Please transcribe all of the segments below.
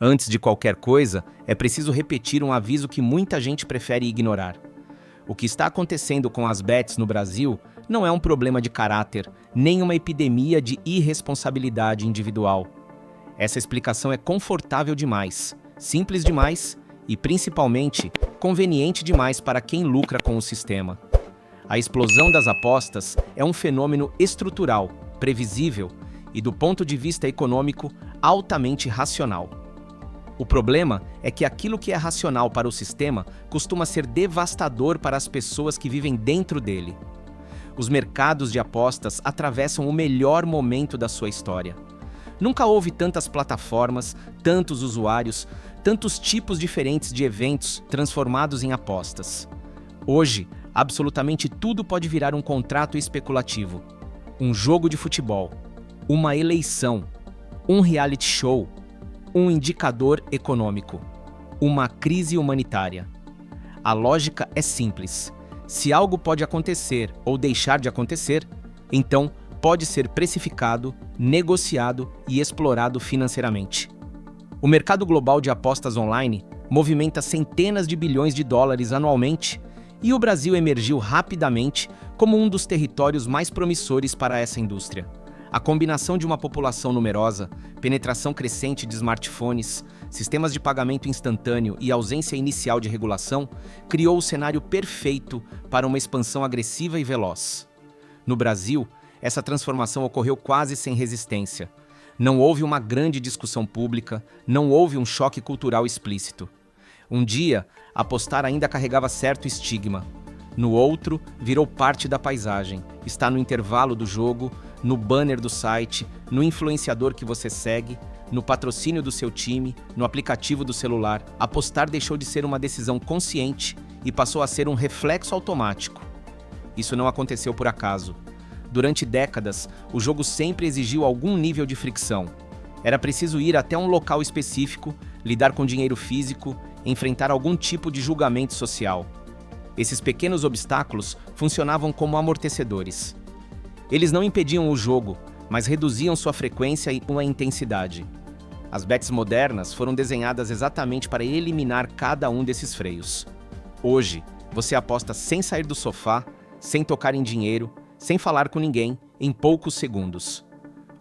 Antes de qualquer coisa, é preciso repetir um aviso que muita gente prefere ignorar. O que está acontecendo com as bets no Brasil não é um problema de caráter, nem uma epidemia de irresponsabilidade individual. Essa explicação é confortável demais, simples demais e, principalmente, conveniente demais para quem lucra com o sistema. A explosão das apostas é um fenômeno estrutural, previsível e, do ponto de vista econômico, altamente racional. O problema é que aquilo que é racional para o sistema costuma ser devastador para as pessoas que vivem dentro dele. Os mercados de apostas atravessam o melhor momento da sua história. Nunca houve tantas plataformas, tantos usuários, tantos tipos diferentes de eventos transformados em apostas. Hoje, absolutamente tudo pode virar um contrato especulativo, um jogo de futebol, uma eleição, um reality show, um indicador econômico, uma crise humanitária. A lógica é simples. Se algo pode acontecer ou deixar de acontecer, então pode ser precificado, negociado e explorado financeiramente. O mercado global de apostas online movimenta centenas de bilhões de dólares anualmente e o Brasil emergiu rapidamente como um dos territórios mais promissores para essa indústria. A combinação de uma população numerosa, penetração crescente de smartphones, sistemas de pagamento instantâneo e ausência inicial de regulação criou o cenário perfeito para uma expansão agressiva e veloz. No Brasil, essa transformação ocorreu quase sem resistência. Não houve uma grande discussão pública, não houve um choque cultural explícito. Um dia, apostar ainda carregava certo estigma. No outro, virou parte da paisagem, está no intervalo do jogo, no banner do site, no influenciador que você segue, no patrocínio do seu time, no aplicativo do celular. Apostar deixou de ser uma decisão consciente e passou a ser um reflexo automático. Isso não aconteceu por acaso. Durante décadas, o jogo sempre exigiu algum nível de fricção. Era preciso ir até um local específico, lidar com dinheiro físico, enfrentar algum tipo de julgamento social. Esses pequenos obstáculos funcionavam como amortecedores. Eles não impediam o jogo, mas reduziam sua frequência e sua intensidade. As bets modernas foram desenhadas exatamente para eliminar cada um desses freios. Hoje, você aposta sem sair do sofá, sem tocar em dinheiro, sem falar com ninguém, em poucos segundos.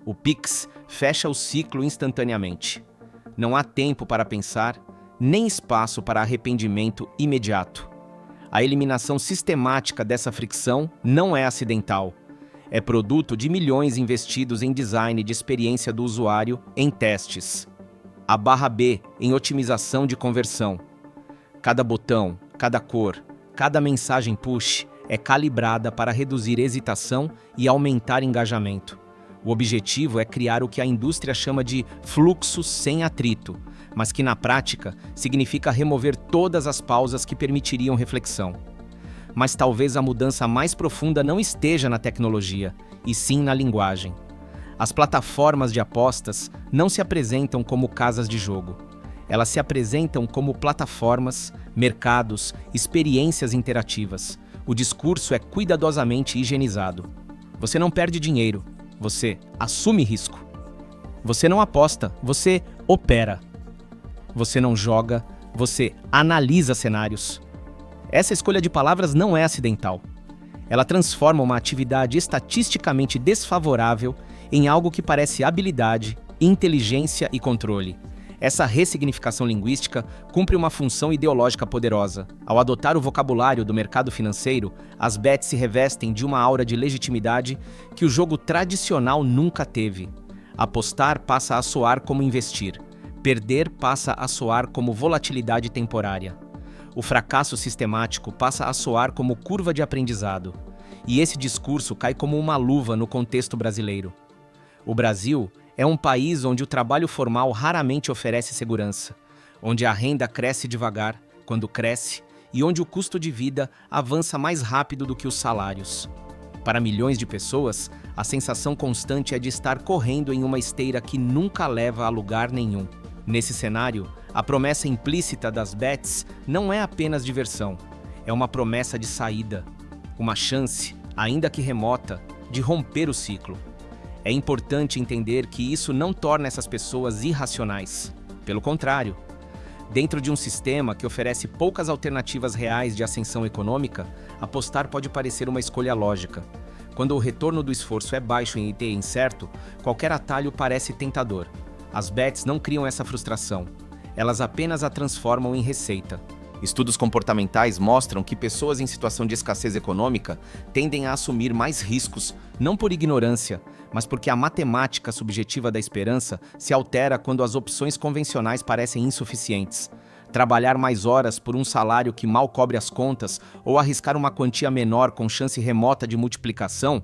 O Pix fecha o ciclo instantaneamente. Não há tempo para pensar, nem espaço para arrependimento imediato. A eliminação sistemática dessa fricção não é acidental. É produto de milhões investidos em design de experiência do usuário em testes. A barra B em otimização de conversão. Cada botão, cada cor, cada mensagem push é calibrada para reduzir hesitação e aumentar engajamento. O objetivo é criar o que a indústria chama de fluxo sem atrito, mas que na prática significa remover todas as pausas que permitiriam reflexão. Mas talvez a mudança mais profunda não esteja na tecnologia, e sim na linguagem. As plataformas de apostas não se apresentam como casas de jogo. Elas se apresentam como plataformas, mercados, experiências interativas. O discurso é cuidadosamente higienizado. Você não perde dinheiro, você assume risco. Você não aposta, você opera. Você não joga, você analisa cenários. Essa escolha de palavras não é acidental. Ela transforma uma atividade estatisticamente desfavorável em algo que parece habilidade, inteligência e controle. Essa ressignificação linguística cumpre uma função ideológica poderosa. Ao adotar o vocabulário do mercado financeiro, as bets se revestem de uma aura de legitimidade que o jogo tradicional nunca teve. Apostar passa a soar como investir. Perder passa a soar como volatilidade temporária. O fracasso sistemático passa a soar como curva de aprendizado. E esse discurso cai como uma luva no contexto brasileiro. O Brasil é um país onde o trabalho formal raramente oferece segurança, onde a renda cresce devagar, quando cresce, e onde o custo de vida avança mais rápido do que os salários. Para milhões de pessoas, a sensação constante é de estar correndo em uma esteira que nunca leva a lugar nenhum. Nesse cenário, a promessa implícita das bets não é apenas diversão, é uma promessa de saída, uma chance, ainda que remota, de romper o ciclo. É importante entender que isso não torna essas pessoas irracionais. Pelo contrário, dentro de um sistema que oferece poucas alternativas reais de ascensão econômica, apostar pode parecer uma escolha lógica. Quando o retorno do esforço é baixo e incerto, qualquer atalho parece tentador. As bets não criam essa frustração, elas apenas a transformam em receita. Estudos comportamentais mostram que pessoas em situação de escassez econômica tendem a assumir mais riscos, não por ignorância, mas porque a matemática subjetiva da esperança se altera quando as opções convencionais parecem insuficientes. Trabalhar mais horas por um salário que mal cobre as contas ou arriscar uma quantia menor com chance remota de multiplicação?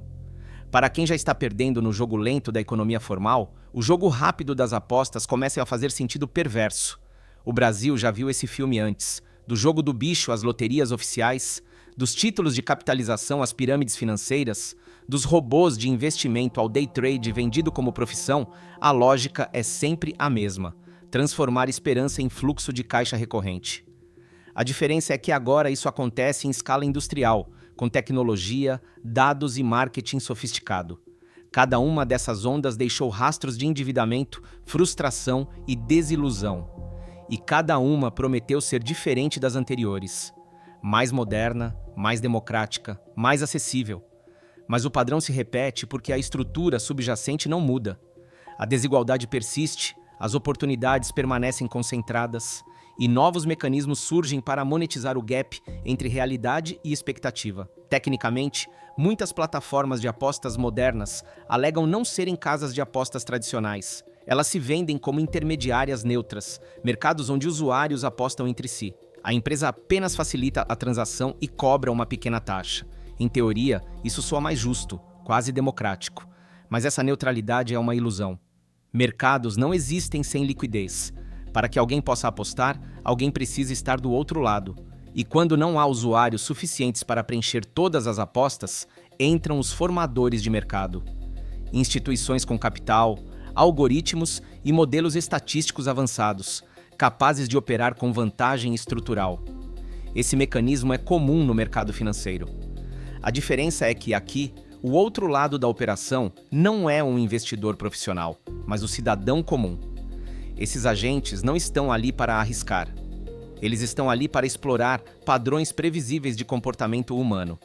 Para quem já está perdendo no jogo lento da economia formal, o jogo rápido das apostas começa a fazer sentido perverso. O Brasil já viu esse filme antes. Do jogo do bicho às loterias oficiais, dos títulos de capitalização às pirâmides financeiras, dos robôs de investimento ao day trade vendido como profissão, a lógica é sempre a mesma: transformar esperança em fluxo de caixa recorrente. A diferença é que agora isso acontece em escala industrial, com tecnologia, dados e marketing sofisticado. Cada uma dessas ondas deixou rastros de endividamento, frustração e desilusão. E cada uma prometeu ser diferente das anteriores. Mais moderna, mais democrática, mais acessível. Mas o padrão se repete porque a estrutura subjacente não muda. A desigualdade persiste, as oportunidades permanecem concentradas e novos mecanismos surgem para monetizar o gap entre realidade e expectativa. Tecnicamente, muitas plataformas de apostas modernas alegam não serem casas de apostas tradicionais. Elas se vendem como intermediárias neutras, mercados onde usuários apostam entre si. A empresa apenas facilita a transação e cobra uma pequena taxa. Em teoria, isso soa mais justo, quase democrático. Mas essa neutralidade é uma ilusão. Mercados não existem sem liquidez. Para que alguém possa apostar, alguém precisa estar do outro lado. E quando não há usuários suficientes para preencher todas as apostas, entram os formadores de mercado. Instituições com capital, algoritmos e modelos estatísticos avançados, capazes de operar com vantagem estrutural. Esse mecanismo é comum no mercado financeiro. A diferença é que aqui, o outro lado da operação não é um investidor profissional, mas o cidadão comum. Esses agentes não estão ali para arriscar. Eles estão ali para explorar padrões previsíveis de comportamento humano.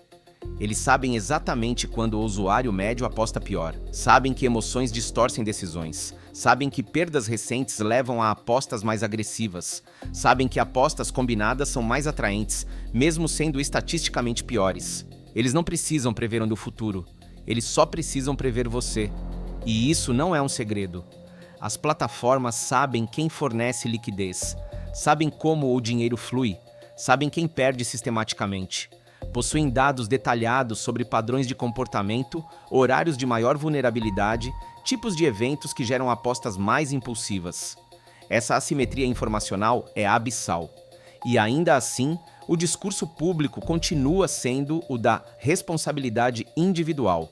Eles sabem exatamente quando o usuário médio aposta pior, sabem que emoções distorcem decisões, sabem que perdas recentes levam a apostas mais agressivas, sabem que apostas combinadas são mais atraentes, mesmo sendo estatisticamente piores. Eles não precisam prever o futuro, eles só precisam prever você. E isso não é um segredo. As plataformas sabem quem fornece liquidez, sabem como o dinheiro flui, sabem quem perde sistematicamente. Possuem dados detalhados sobre padrões de comportamento, horários de maior vulnerabilidade, tipos de eventos que geram apostas mais impulsivas. Essa assimetria informacional é abissal. E ainda assim, o discurso público continua sendo o da responsabilidade individual.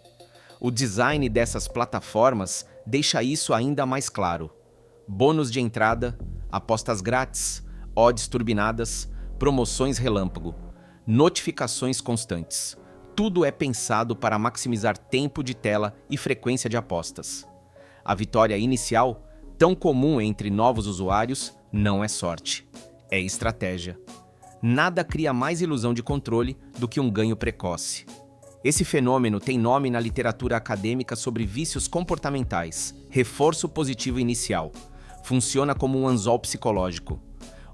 O design dessas plataformas deixa isso ainda mais claro. Bônus de entrada, apostas grátis, odds turbinadas, promoções relâmpago. Notificações constantes. Tudo é pensado para maximizar tempo de tela e frequência de apostas. A vitória inicial, tão comum entre novos usuários, não é sorte. É estratégia. Nada cria mais ilusão de controle do que um ganho precoce. Esse fenômeno tem nome na literatura acadêmica sobre vícios comportamentais. Reforço positivo inicial. Funciona como um anzol psicológico.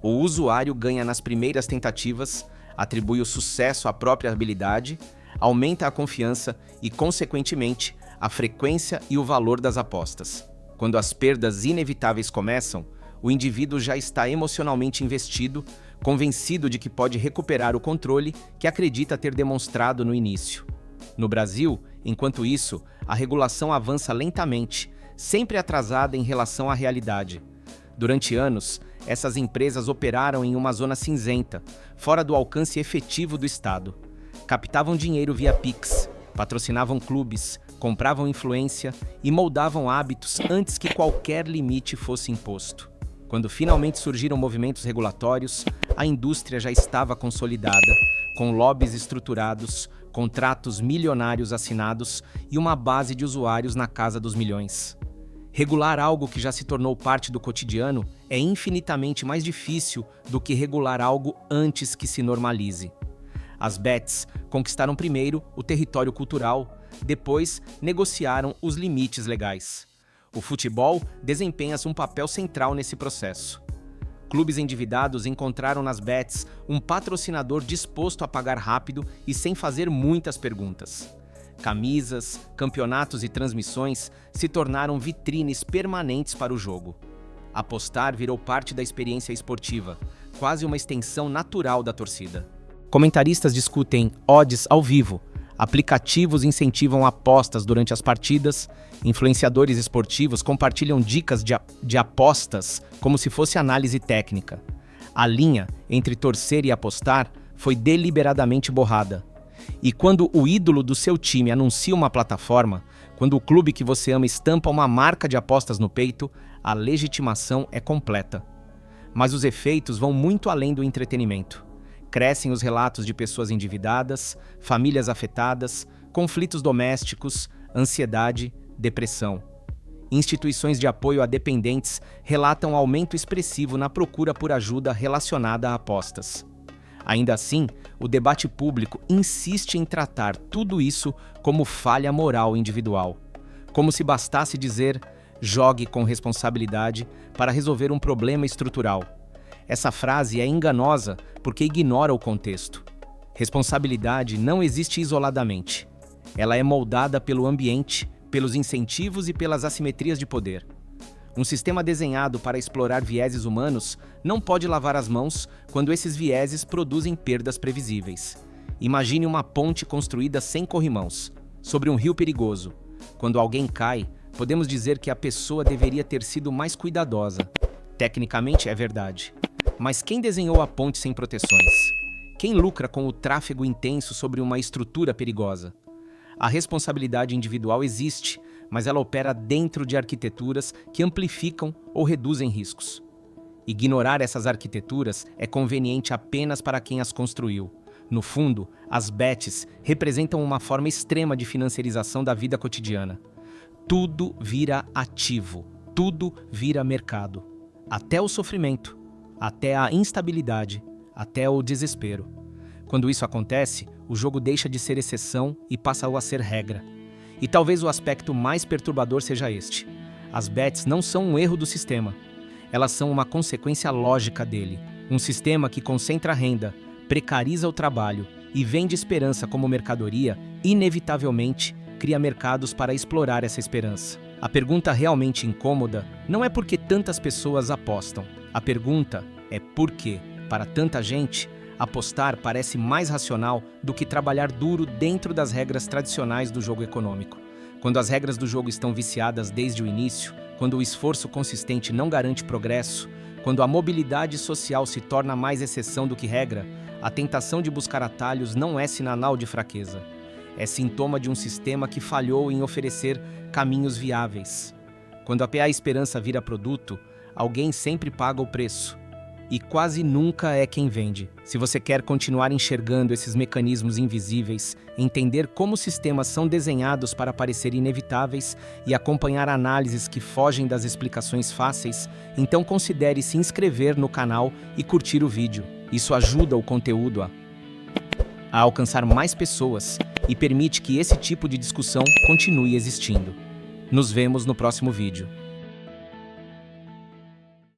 O usuário ganha nas primeiras tentativas, atribui o sucesso à própria habilidade, aumenta a confiança e, consequentemente, a frequência e o valor das apostas. Quando as perdas inevitáveis começam, o indivíduo já está emocionalmente investido, convencido de que pode recuperar o controle que acredita ter demonstrado no início. No Brasil, enquanto isso, a regulação avança lentamente, sempre atrasada em relação à realidade. Durante anos, essas empresas operaram em uma zona cinzenta, fora do alcance efetivo do Estado. Captavam dinheiro via Pix, patrocinavam clubes, compravam influência e moldavam hábitos antes que qualquer limite fosse imposto. Quando finalmente surgiram movimentos regulatórios, a indústria já estava consolidada, com lobbies estruturados, contratos milionários assinados e uma base de usuários na casa dos milhões. Regular algo que já se tornou parte do cotidiano é infinitamente mais difícil do que regular algo antes que se normalize. As bets conquistaram primeiro o território cultural, depois negociaram os limites legais. O futebol desempenha um papel central nesse processo. Clubes endividados encontraram nas bets um patrocinador disposto a pagar rápido e sem fazer muitas perguntas. Camisas, campeonatos e transmissões se tornaram vitrines permanentes para o jogo. Apostar virou parte da experiência esportiva, quase uma extensão natural da torcida. Comentaristas discutem odds ao vivo, aplicativos incentivam apostas durante as partidas, influenciadores esportivos compartilham dicas de apostas como se fosse análise técnica. A linha entre torcer e apostar foi deliberadamente borrada. E quando o ídolo do seu time anuncia uma plataforma, quando o clube que você ama estampa uma marca de apostas no peito, a legitimação é completa. Mas os efeitos vão muito além do entretenimento. Crescem os relatos de pessoas endividadas, famílias afetadas, conflitos domésticos, ansiedade, depressão. Instituições de apoio a dependentes relatam aumento expressivo na procura por ajuda relacionada a apostas. Ainda assim, o debate público insiste em tratar tudo isso como falha moral individual. Como se bastasse dizer, jogue com responsabilidade para resolver um problema estrutural. Essa frase é enganosa porque ignora o contexto. Responsabilidade não existe isoladamente. Ela é moldada pelo ambiente, pelos incentivos e pelas assimetrias de poder. Um sistema desenhado para explorar vieses humanos não pode lavar as mãos quando esses vieses produzem perdas previsíveis. Imagine uma ponte construída sem corrimãos, sobre um rio perigoso. Quando alguém cai, podemos dizer que a pessoa deveria ter sido mais cuidadosa. Tecnicamente é verdade. Mas quem desenhou a ponte sem proteções? Quem lucra com o tráfego intenso sobre uma estrutura perigosa? A responsabilidade individual existe, mas ela opera dentro de arquiteturas que amplificam ou reduzem riscos. Ignorar essas arquiteturas é conveniente apenas para quem as construiu. No fundo, as bets representam uma forma extrema de financiarização da vida cotidiana. Tudo vira ativo, tudo vira mercado. Até o sofrimento, até a instabilidade, até o desespero. Quando isso acontece, o jogo deixa de ser exceção e passa a ser regra. E talvez o aspecto mais perturbador seja este. As bets não são um erro do sistema. Elas são uma consequência lógica dele. Um sistema que concentra renda, precariza o trabalho e vende esperança como mercadoria, inevitavelmente cria mercados para explorar essa esperança. A pergunta realmente incômoda não é por que tantas pessoas apostam. A pergunta é por que, para tanta gente, apostar parece mais racional do que trabalhar duro dentro das regras tradicionais do jogo econômico. Quando as regras do jogo estão viciadas desde o início, quando o esforço consistente não garante progresso, quando a mobilidade social se torna mais exceção do que regra, a tentação de buscar atalhos não é sinal de fraqueza. É sintoma de um sistema que falhou em oferecer caminhos viáveis. Quando a esperança vira produto, alguém sempre paga o preço. E quase nunca é quem vende. Se você quer continuar enxergando esses mecanismos invisíveis, entender como sistemas são desenhados para parecer inevitáveis e acompanhar análises que fogem das explicações fáceis, então considere se inscrever no canal e curtir o vídeo. Isso ajuda o conteúdo a alcançar mais pessoas e permite que esse tipo de discussão continue existindo. Nos vemos no próximo vídeo.